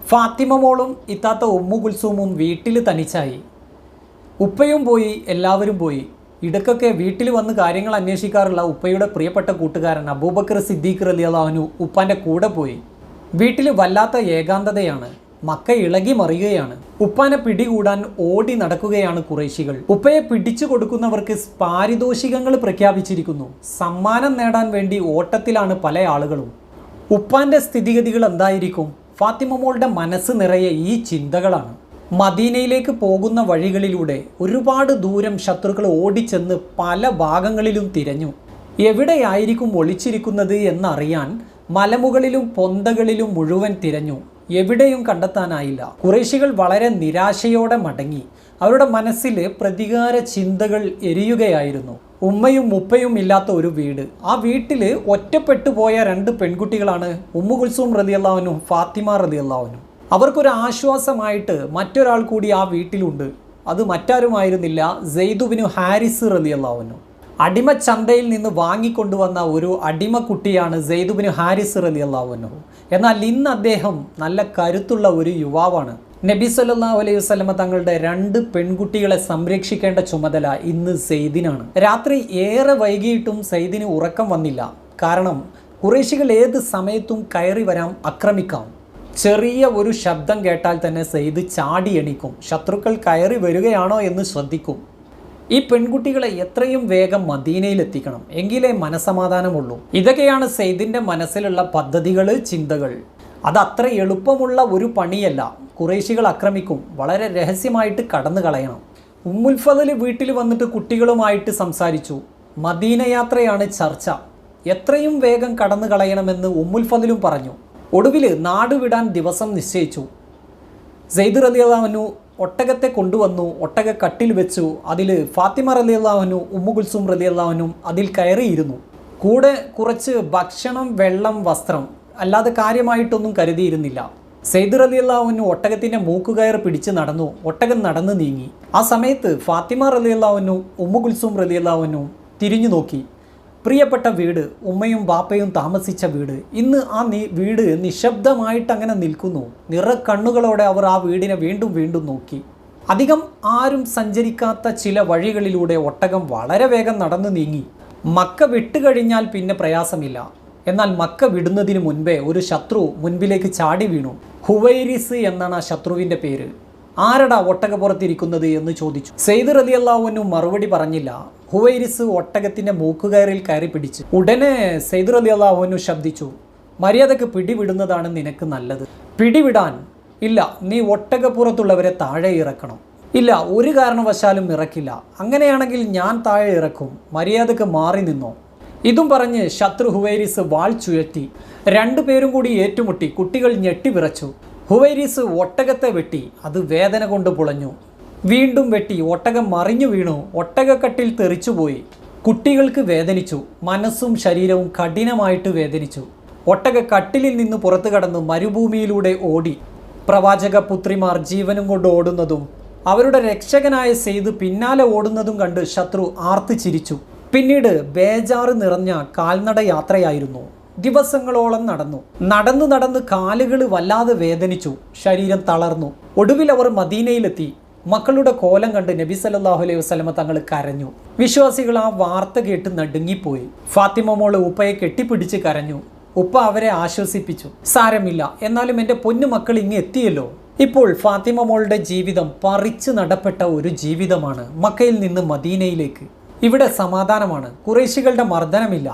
ഫാത്തിമ മോളും ഇത്താത്ത ഉമ്മു കുൽസൂമും വീട്ടിൽ തനിച്ചായി. ഉപ്പയും പോയി, എല്ലാവരും പോയി. ഇടയ്ക്കൊക്കെ വീട്ടിൽ വന്ന് കാര്യങ്ങൾ അന്വേഷിക്കാറുള്ള ഉപ്പയുടെ പ്രിയപ്പെട്ട കൂട്ടുകാരൻ അബൂബക്കർ സിദ്ദീഖ് റളിയല്ലാഹു അൻഹു ഉപ്പാൻ്റെ കൂടെ പോയി. വീട്ടിൽ വല്ലാത്ത ഏകാന്തതയാണ്. മക്ക ഇളകി മറിയുകയാണ്. ഉപ്പാനെ പിടികൂടാൻ ഓടി നടക്കുകയാണ് ഖുറൈശികൾ. ഉപ്പയെ പിടിച്ചു കൊടുക്കുന്നവർക്ക് പാരിതോഷികങ്ങൾ പ്രഖ്യാപിച്ചിരിക്കുന്നു. സമ്മാനം നേടാൻ വേണ്ടി ഓട്ടത്തിലാണ് പല ആളുകളും. ഉപ്പാൻ്റെ സ്ഥിതിഗതികൾ എന്തായിരിക്കും? ഫാത്തിമ മോളുടെ മനസ്സ് നിറയെ ഈ ചിന്തകളാണ്. മദീനയിലേക്ക് പോകുന്ന വഴികളിലൂടെ ഒരുപാട് ദൂരം ശത്രുക്കൾ ഓടിച്ചെന്ന് പല ഭാഗങ്ങളിലും തിരഞ്ഞു. എവിടെയായിരിക്കും ഒളിച്ചിരിക്കുന്നത് എന്നറിയാൻ മലമുകളിലും പൊന്തകളിലും മുഴുവൻ തിരഞ്ഞു. എവിടെയും കണ്ടെത്താനായില്ല. ഖുറൈശികൾ വളരെ നിരാശയോടെ മടങ്ങി. അവരുടെ മനസ്സിൽ പ്രതികാര ചിന്തകൾ എരിയുകയായിരുന്നു. ഉമ്മയും ഉപ്പയും ഇല്ലാത്ത ഒരു വീട്. ആ വീട്ടിൽ ഒറ്റപ്പെട്ടു പോയ രണ്ട് പെൺകുട്ടികളാണ് ഉമ്മു കുൽസൂം റളിയല്ലാഹു അൻഹു, ഫാത്തിമ റളിയല്ലാഹു അൻഹു. അവർക്കൊരു ആശ്വാസമായിട്ട് മറ്റൊരാൾ കൂടി ആ വീട്ടിലുണ്ട്. അത് മറ്റാരുമായിരുന്നില്ല, സെയ്ദ് ബിൻ ഹാരിസ് റളിയല്ലാഹു അൻഹു. അടിമച്ചന്തയിൽ നിന്ന് വാങ്ങിക്കൊണ്ടുവന്ന ഒരു അടിമക്കുട്ടിയാണ് സെയ്ദ് ബിൻ ഹാരിസ് റളിയല്ലാഹു അൻഹു. എന്നാൽ ഇന്ന് അദ്ദേഹം നല്ല കരുത്തുള്ള ഒരു യുവാവാണ്. നബി സല്ലല്ലാഹു അലൈഹി വസല്ലമ തങ്ങളുടെ രണ്ട് പെൺകുട്ടികളെ സംരക്ഷിക്കേണ്ട ചുമതല ഇന്ന് സെയ്ദിനാണ്. രാത്രി ഏറെ വൈകിയിട്ടും സെയ്ദിന് ഉറക്കം വന്നില്ല. കാരണം ഖുറൈശികൾ ഏത് സമയത്തും കയറി വരാം, ആക്രമിക്കാം. ചെറിയ ഒരു ശബ്ദം കേട്ടാൽ തന്നെ സെയ്ദ് ചാടി എണീക്കും. ശത്രുക്കൾ കയറി വരികയാണോ എന്ന് ശ്രദ്ധിക്കും. ഈ പെൺകുട്ടികളെ എത്രയും വേഗം മദീനയിലെത്തിക്കണം, എങ്കിലേ മനസമാധാനമുള്ളൂ. ഇതൊക്കെയാണ് സെയ്ദിൻ്റെ മനസ്സിലുള്ള പദ്ധതികൾ, ചിന്തകൾ. അത് അത്ര എളുപ്പമുള്ള ഒരു പണിയല്ല. ഖുറൈശികൾ ആക്രമിക്കും. വളരെ രഹസ്യമായിട്ട് കടന്നു കളയണം. ഉമ്മുൽ ഫദൽ വീട്ടിൽ വന്നിട്ട് കുട്ടികളുമായിട്ട് സംസാരിച്ചു. മദീന യാത്രയാണ് ചർച്ച. എത്രയും വേഗം കടന്നു കളയണമെന്ന് ഉമ്മുൽ ഫദലും പറഞ്ഞു. ഒടുവിൽ നാടുവിടാൻ ദിവസം നിശ്ചയിച്ചു. സെയ്ദ് റളിയല്ലാഹു അൻഹു ഒട്ടകത്തെ കൊണ്ടുവന്നു. ഒട്ടക കട്ടിൽ വെച്ചു. അതിൽ ഫാത്തിമ റളിയല്ലാഹു അൻഹു, ഉമ്മു കുൽസൂം റളിയല്ലാഹു അൻഹു അതിൽ കയറിയിരുന്നു. കൂടെ കുറച്ച് ഭക്ഷണം, വെള്ളം, വസ്ത്രം, അല്ലാതെ കാര്യമായിട്ടൊന്നും കരുതിയിരുന്നില്ല. സെയ്ദ് റളിയല്ലാഹു അൻഹു ഒട്ടകത്തിൻ്റെ മൂക്കുകയർ പിടിച്ച് നടന്നു. ഒട്ടകം നടന്നു നീങ്ങി. ആ സമയത്ത് ഫാത്തിമ റളിയല്ലാഹു അൻഹു, ഉമ്മു കുൽസൂം റളിയല്ലാഹു അൻഹു തിരിഞ്ഞു നോക്കി. പ്രിയപ്പെട്ട വീട്, ഉമ്മയും ബാപ്പയും താമസിച്ച വീട്. ഇന്ന് ആ വീട് നിശബ്ദമായിട്ട് അങ്ങനെ നിൽക്കുന്നു. നിറക്കണ്ണുകളോടെ അവർ ആ വീടിനെ വീണ്ടും വീണ്ടും നോക്കി. അധികം ആരും സഞ്ചരിക്കാത്ത ചില വഴികളിലൂടെ ഒട്ടകം വളരെ വേഗം നടന്നു നീങ്ങി. മക്ക വിട്ടുകഴിഞ്ഞാൽ പിന്നെ പ്രയാസമില്ല. എന്നാൽ മക്ക വിടുന്നതിന് മുൻപേ ഒരു ശത്രു മുൻപിലേക്ക് ചാടി വീണു. ഹുവൈരിസ് എന്നാണ് ആ ശത്രുവിൻ്റെ പേര്. ആരടാ ഒട്ടകപ്പുറത്തിരിക്കുന്നത് എന്ന് ചോദിച്ചു. സെയ്ദ് റളിയല്ലാഹു അൻഹു മറുപടി പറഞ്ഞില്ല. ഹുവൈരിസ് ഒട്ടകത്തിൻ്റെ മൂക്കുകയറിൽ കയറി പിടിച്ചു. ഉടനെ സെയ്ദ് റളിയല്ലാഹു അൻഹു ശബ്ദിച്ചു, മര്യാദക്ക് പിടിവിടുന്നതാണ് നിനക്ക് നല്ലത്. പിടിവിടാൻ? ഇല്ല, നീ ഒട്ടകപ്പുറത്തുള്ളവരെ താഴെ ഇറക്കണം. ഇല്ല, ഒരു കാരണവശാലും ഇറക്കില്ല. അങ്ങനെയാണെങ്കിൽ ഞാൻ താഴെ ഇറക്കും. മര്യാദക്ക് മാറി നിന്നോ. ഇതും പറഞ്ഞ് ശത്രു ഹുവൈരിസ് വാൾ ചുഴറ്റി. രണ്ടുപേരും കൂടി ഏറ്റുമുട്ടി. കുട്ടികൾ ഞെട്ടിവിറച്ചു. ഹുവൈരിസ് ഒട്ടകത്തെ വെട്ടി. അത് വേദന കൊണ്ട് പുളഞ്ഞു. വീണ്ടും വെട്ടി. ഒട്ടകം മറിഞ്ഞു വീണു. ഒട്ടകക്കട്ടിൽ തെറിച്ചുപോയി. കുട്ടികൾക്ക് വേദനിച്ചു. മനസ്സും ശരീരവും കഠിനമായിട്ട് വേദനിച്ചു. ഒട്ടകക്കട്ടിലിൽ നിന്ന് പുറത്തു കടന്ന് മരുഭൂമിയിലൂടെ ഓടി. പ്രവാചക പുത്രിമാർ ജീവനും കൊണ്ട് ഓടുന്നതും അവരുടെ രക്ഷകനായ സെയ്ദ് പിന്നാലെ ഓടുന്നതും കണ്ട് ശത്രു ആർത്ത് ചിരിച്ചു. പിന്നീട് ബേജാറ് നിറഞ്ഞ കാൽനട യാത്രയായിരുന്നു. ദിവസങ്ങളോളം നടന്നു നടന്ന് കാലുകൾ വല്ലാതെ വേദനിച്ചു. ശരീരം തളർന്നു. ഒടുവിൽ അവർ മദീനയിലെത്തി. മക്കളുടെ കോലം കണ്ട് നബി സല്ലല്ലാഹു അലൈഹി വസല്ലമ തങ്ങൾ കരഞ്ഞു. വിശ്വാസികൾ ആ വാർത്ത കേട്ട് നടുങ്ങിപ്പോയി. ഫാത്തിമ മോള് ഉപ്പയെ കെട്ടിപ്പിടിച്ച് കരഞ്ഞു. ഉപ്പ അവരെ ആശ്വസിപ്പിച്ചു. സാരമില്ല, എന്നാലും എൻ്റെ പൊന്നു മക്കൾ ഇങ്ങ് എത്തിയല്ലോ. ഇപ്പോൾ ഫാത്തിമ മോളുടെ ജീവിതം പറിച്ചു നടപ്പെട്ട ഒരു ജീവിതമാണ്. മക്കയിൽ നിന്ന് മദീനയിലേക്ക്. ഇവിടെ സമാധാനമാണ്. ഖുറൈശികളുടെ മർദ്ദനമില്ല.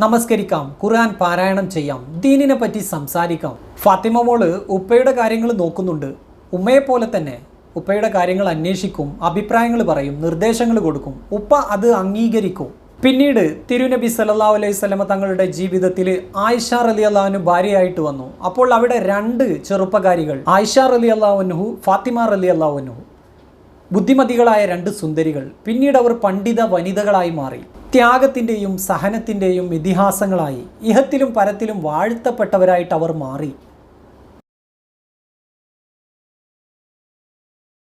നമസ്കരിക്കാം, ഖുർആൻ പാരായണം ചെയ്യാം, ദീനിനെ പറ്റി സംസാരിക്കാം. ഫാത്തിമ മോള് ഉപ്പയുടെ കാര്യങ്ങൾ നോക്കുന്നുണ്ട്. ഉമ്മയെപ്പോലെ തന്നെ ഉപ്പയുടെ കാര്യങ്ങൾ അന്വേഷിക്കും, അഭിപ്രായങ്ങൾ പറയും, നിർദ്ദേശങ്ങൾ കൊടുക്കും. ഉപ്പ അത് അംഗീകരിക്കും. പിന്നീട് തിരുനബി സല്ലല്ലാഹു അലൈഹി വസല്ലമ തങ്ങളുടെ ജീവിതത്തിൽ ആയിഷ റളിയല്ലാഹു അൻഹു ഭാര്യയായിട്ട് വന്നു. അപ്പോൾ അവിടെ രണ്ട് ചെറുപ്പക്കാരികൾ, ആയിഷ റളിയല്ലാഹു അൻഹു, ഫാത്തിമ റളിയല്ലാഹു അൻഹു, ബുദ്ധിമതികളായ രണ്ട് സുന്ദരികൾ. പിന്നീട് അവർ പണ്ഡിത വനിതകളായി മാറി. ത്യാഗത്തിൻ്റെയും സഹനത്തിൻ്റെയും ഇതിഹാസങ്ങളായി ഇഹത്തിലും പരത്തിലും വാഴ്ത്തപ്പെട്ടവരായിട്ട് അവർ മാറി.